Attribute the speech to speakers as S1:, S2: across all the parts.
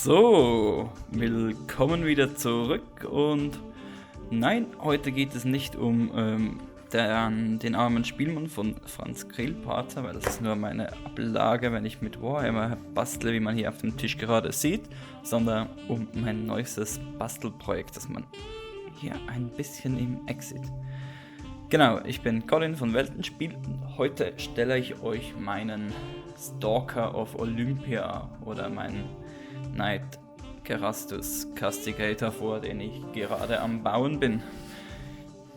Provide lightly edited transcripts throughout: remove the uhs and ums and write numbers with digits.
S1: So, willkommen wieder zurück und nein, heute geht es nicht um den armen Spielmann von Franz Grillparzer, weil das ist nur meine Ablage, wenn ich mit Warhammer bastle, wie man hier auf dem Tisch gerade sieht, sondern um mein neuestes Bastelprojekt, das man hier ein bisschen im Eck sieht. Genau, ich bin Colin von Weltenspiel und heute stelle ich euch meinen Stalker of Olympia oder meinen Knight Gerastus Castigator vor, den ich gerade am Bauen bin.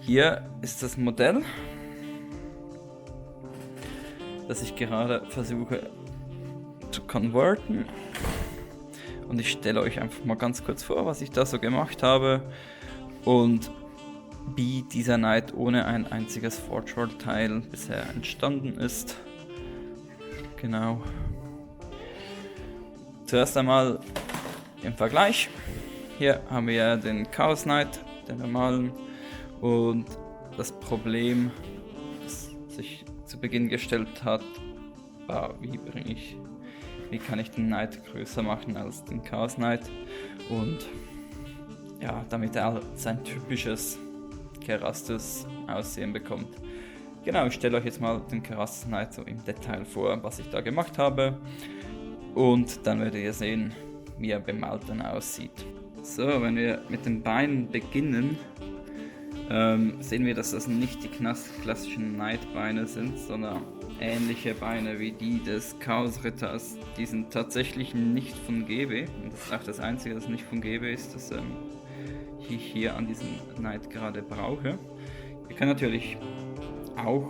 S1: Hier ist das Modell, das ich gerade versuche zu konverten. Und ich stelle euch einfach mal ganz kurz vor, was ich da so gemacht habe und wie dieser Knight ohne ein einziges Forge World Teil bisher entstanden ist. Genau. Zuerst einmal im Vergleich. Hier haben wir den Chaos Knight, den normalen, und das Problem, das sich zu Beginn gestellt hat, war, wie kann ich den Knight größer machen als den Chaos Knight und ja, damit er sein typisches Gerastus aussehen bekommt. Genau, ich stelle euch jetzt mal den Gerastus Knight so im Detail vor, was ich da gemacht habe. Und dann werdet ihr sehen, wie er bemalt dann aussieht. So, wenn wir mit den Beinen beginnen, sehen wir, dass das nicht die klassischen Knight-Beine sind, sondern ähnliche Beine wie die des Chaos-Ritters. Die sind tatsächlich nicht von GB. Und das ist auch das einzige, das nicht von GB ist, das ich hier an diesem Knight gerade brauche. Ihr könnt natürlich auch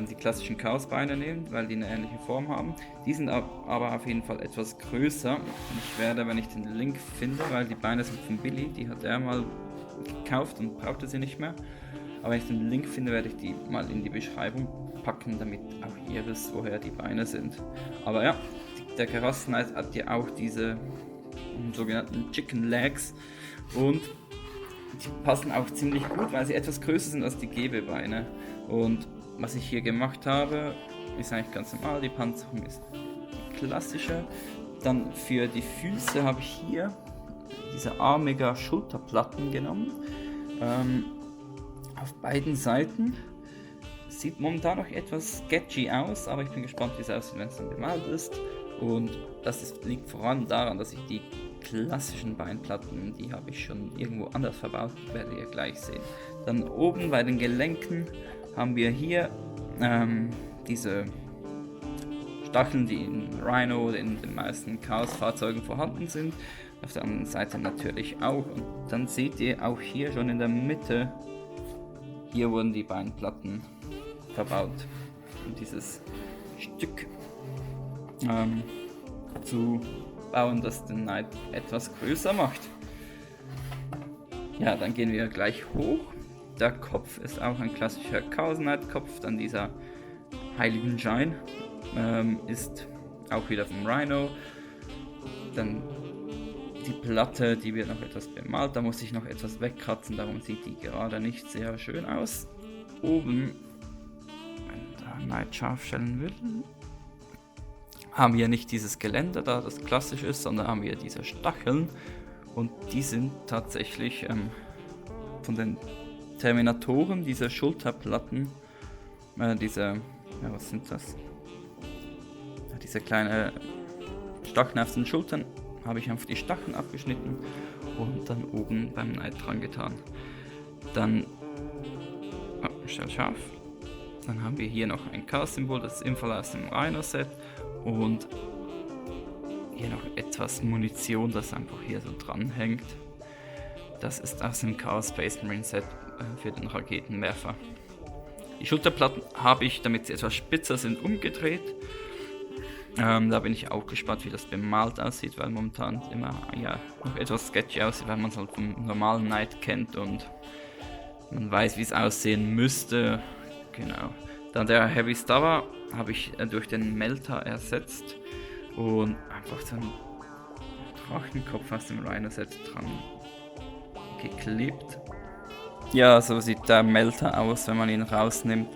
S1: die klassischen Chaosbeine nehmen, weil die eine ähnliche Form haben. Die sind aber auf jeden Fall etwas größer. Ich werde, wenn ich den Link finde, weil die Beine sind von Billy, die hat er mal gekauft und brauchte sie nicht mehr. Aber wenn ich den Link finde, werde ich die mal in die Beschreibung packen, damit auch ihr wisst, woher die Beine sind. Aber ja, der Gerastus Knight hat ja auch diese sogenannten Chicken Legs und die passen auch ziemlich gut, weil sie etwas größer sind als die GB-Beine. Und was ich hier gemacht habe, ist eigentlich ganz normal. Die Panzerung ist klassische. Dann für die Füße habe ich hier diese armiger Schulterplatten genommen. Auf beiden Seiten. Sieht momentan noch etwas sketchy aus, aber ich bin gespannt, wie es aussieht, wenn es dann bemalt ist. Und liegt vor allem daran, dass ich die klassischen Beinplatten, die habe ich schon irgendwo anders verbaut, werdet ihr gleich sehen. Dann oben bei den Gelenken haben wir hier diese Stacheln, die in Rhino oder in den meisten Chaos-Fahrzeugen vorhanden sind. Auf der anderen Seite natürlich auch. Und dann seht ihr auch hier schon in der Mitte, hier wurden die Beinplatten verbaut, um dieses Stück zu bauen, das den Knight etwas größer macht. Ja, dann gehen wir gleich hoch. Der Kopf ist auch ein klassischer Chaos Knight Kopf, dann dieser Heiligen Schein ist auch wieder vom Rhino. Dann die Platte, die wird noch etwas bemalt, da muss ich noch etwas wegkratzen, darum sieht die gerade nicht sehr schön aus. Oben, wenn der Knight scharf stellen will, haben wir nicht dieses Geländer, da das klassisch ist, sondern haben wir diese Stacheln und die sind tatsächlich von den Terminatoren, diese Schulterplatten, was sind das? Ja, diese kleine Stacheln auf den Schultern habe ich einfach die Stacheln abgeschnitten und dann oben beim Knight dran getan. Dann stell scharf. Dann haben wir hier noch ein Chaos-Symbol, das ist ebenfalls aus dem Rhino-Set und hier noch etwas Munition, das einfach hier so dran hängt. Das ist aus dem Chaos Space Marine Set für den Raketenwerfer. Die Schulterplatten habe ich, damit sie etwas spitzer sind, umgedreht. Da bin ich auch gespannt, wie das bemalt aussieht, weil momentan immer noch etwas sketchy aussieht, weil man es halt vom normalen Knight kennt und man weiß, wie es aussehen müsste. Genau. Dann der Heavy Stubber habe ich durch den Melter ersetzt und einfach so einen Drachenkopf aus dem Rhino-Set dran geklebt. Ja, so sieht der Melter aus, wenn man ihn rausnimmt.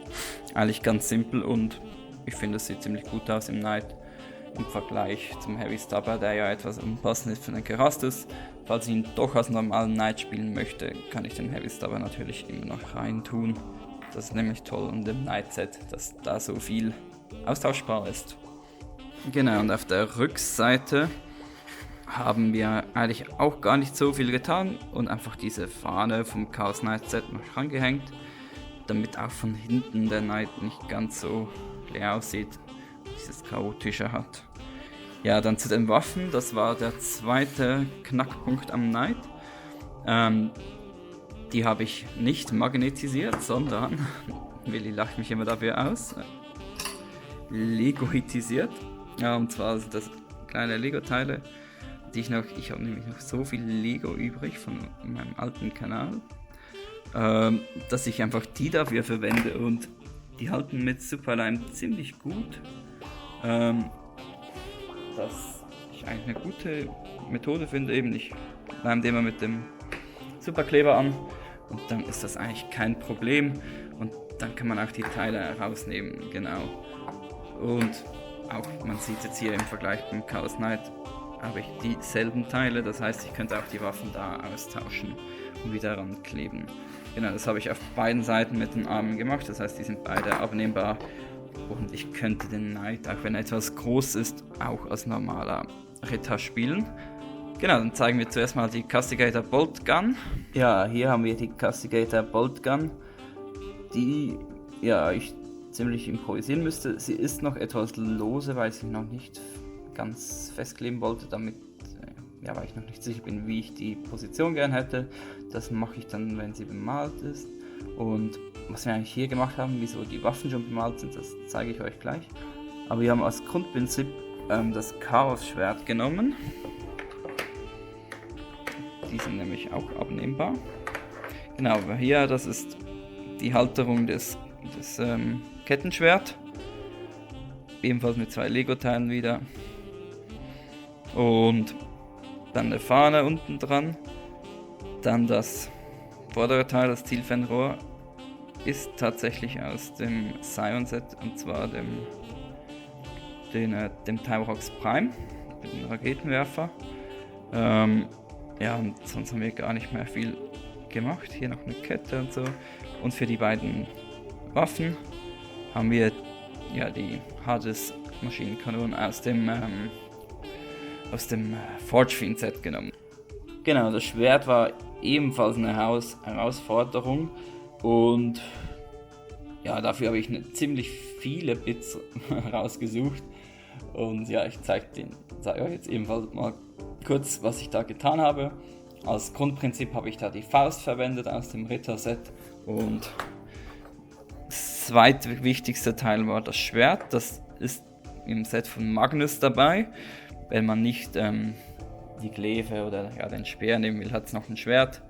S1: Eigentlich ganz simpel und ich finde, es sieht ziemlich gut aus im Knight. im Vergleich zum Heavy Stubber, der ja etwas unpassend ist für den Kerastus. Falls ich ihn doch als normalen Knight spielen möchte, kann ich den Heavy Stubber natürlich immer noch rein tun. Das ist nämlich toll an dem Knight Set, dass da so viel austauschbar ist. Genau, und auf der Rückseite haben wir eigentlich auch gar nicht so viel getan und einfach diese Fahne vom Chaos Knight Set noch rangehängt, damit auch von hinten der Knight nicht ganz so leer aussieht, dieses chaotische hat. Ja, dann zu den Waffen, das war der zweite Knackpunkt am Knight. Die habe ich nicht magnetisiert, sondern, Willi lacht mich immer dafür aus, legoitisiert. Ja, und zwar sind das kleine Lego-Teile, ich habe nämlich noch so viel Lego übrig von meinem alten Kanal, dass ich einfach die dafür verwende und die halten mit Superlime ziemlich gut. Das ich eigentlich eine gute Methode finde, eben ich leime den mal mit dem Superkleber an und dann ist das eigentlich kein Problem und dann kann man auch die Teile rausnehmen, genau. Und auch, man sieht jetzt hier im Vergleich zum Chaos Knight, habe ich dieselben Teile, das heißt, ich könnte auch die Waffen da austauschen und wieder rankleben. Genau, das habe ich auf beiden Seiten mit den Armen gemacht, das heißt, die sind beide abnehmbar und ich könnte den Knight, auch wenn er etwas groß ist, auch als normaler Ritter spielen. Genau, dann zeigen wir zuerst mal die Castigator Bolt Gun. Ja, hier haben wir die Castigator Bolt Gun, die ich ziemlich improvisieren müsste. Sie ist noch etwas lose, weil ich sie noch nicht ganz festkleben wollte, damit, weil ich noch nicht sicher bin, wie ich die Position gern hätte. Das mache ich dann, wenn sie bemalt ist. Und was wir eigentlich hier gemacht haben, wieso die Waffen schon bemalt sind, das zeige ich euch gleich. Aber wir haben als Grundprinzip das Chaos-Schwert genommen. Die sind nämlich auch abnehmbar. Genau, hier, das ist die Halterung des Kettenschwert. Ebenfalls mit 2 Lego-Teilen wieder. Und dann eine Fahne unten dran. Dann das vordere Teil, das Zielfernrohr, ist tatsächlich aus dem Scion-Set, und zwar dem Tyrox Prime, mit dem Raketenwerfer. Und sonst haben wir gar nicht mehr viel gemacht. Hier noch eine Kette und so. Und für die beiden Waffen haben wir die Hades Maschinenkanonen aus dem Forge Fiend Set genommen. Genau, das Schwert war ebenfalls eine Herausforderung und dafür habe ich ziemlich viele Bits rausgesucht und ich zeige euch jetzt ebenfalls mal kurz, was ich da getan habe. Als Grundprinzip habe ich da die Faust verwendet aus dem Ritter-Set und das zweitwichtigste Teil war das Schwert. Das ist im Set von Magnus dabei. Wenn man nicht die Glaive oder den Speer nehmen will, hat es noch ein Schwert.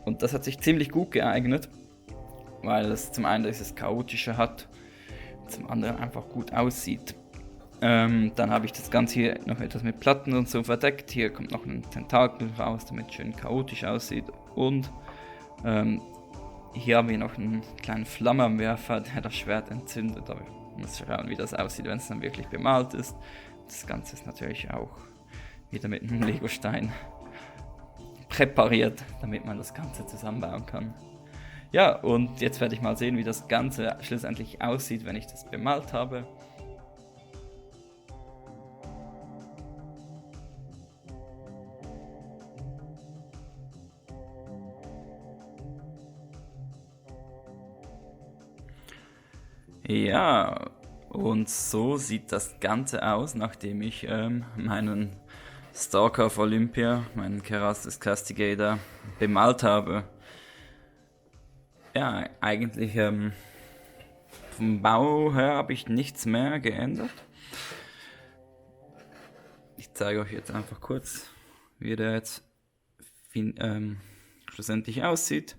S1: Und das hat sich ziemlich gut geeignet, weil es zum einen dieses Chaotische hat, zum anderen einfach gut aussieht. Dann habe ich das Ganze hier noch etwas mit Platten und so verdeckt. Hier kommt noch ein Tentakel raus, damit es schön chaotisch aussieht. Und hier haben wir noch einen kleinen Flammenwerfer, der das Schwert entzündet. Aber ich muss schauen, wie das aussieht, wenn es dann wirklich bemalt ist. Das Ganze ist natürlich auch wieder mit einem Legostein präpariert, damit man das Ganze zusammenbauen kann. Ja, und jetzt werde ich mal sehen, wie das Ganze schlussendlich aussieht, wenn ich das bemalt habe. Ja, und so sieht das Ganze aus, nachdem ich meinen Stalker of Olympia, meinen Kerastus Castigator, bemalt habe. Ja, eigentlich vom Bau her habe ich nichts mehr geändert. Ich zeige euch jetzt einfach kurz, wie der jetzt schlussendlich aussieht.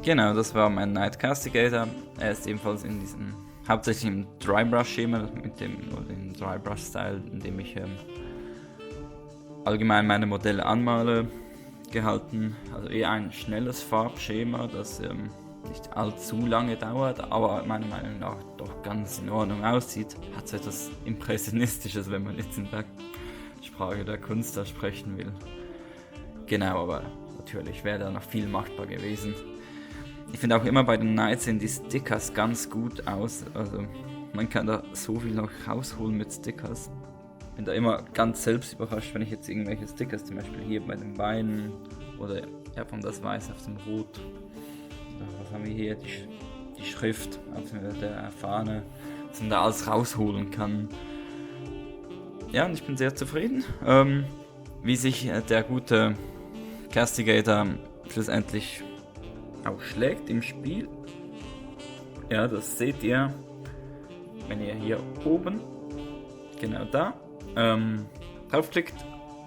S1: Genau, das war mein Knight Castigator. Er ist ebenfalls in diesem, hauptsächlich im Drybrush-Schema, mit dem, oder im Drybrush-Style, in dem ich allgemein meine Modelle anmale, gehalten. Also eher ein schnelles Farbschema, das nicht allzu lange dauert, aber meiner Meinung nach doch ganz in Ordnung aussieht. Hat so etwas Impressionistisches, wenn man jetzt in der Sprache der Kunst da sprechen will. Genau, aber natürlich wäre da noch viel machbar gewesen. Ich finde auch immer bei den Knights sehen die Stickers ganz gut aus. Also man kann da so viel noch rausholen mit Stickers. Bin da immer ganz selbst überrascht, wenn ich jetzt irgendwelche Stickers, zum Beispiel hier bei den Beinen oder ja, von das Weiß auf dem Rot. Was haben wir hier? Die Schrift auf der Fahne, dass man da alles rausholen kann. Ja, und ich bin sehr zufrieden, wie sich der gute Castigator schlussendlich auch schlägt im Spiel. Ja, das seht ihr, wenn ihr hier oben, genau da, draufklickt.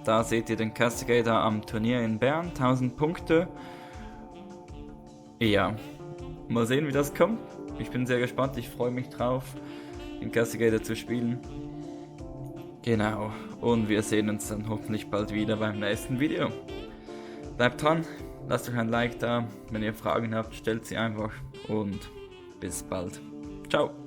S1: Da seht ihr den Castigator am Turnier in Bern, 1000 Punkte. Ja, mal sehen, wie das kommt. Ich bin sehr gespannt, ich freue mich drauf, den Castigator zu spielen. Genau, und wir sehen uns dann hoffentlich bald wieder beim nächsten Video. Bleibt dran, lasst euch ein Like da, wenn ihr Fragen habt, stellt sie einfach und bis bald. Ciao!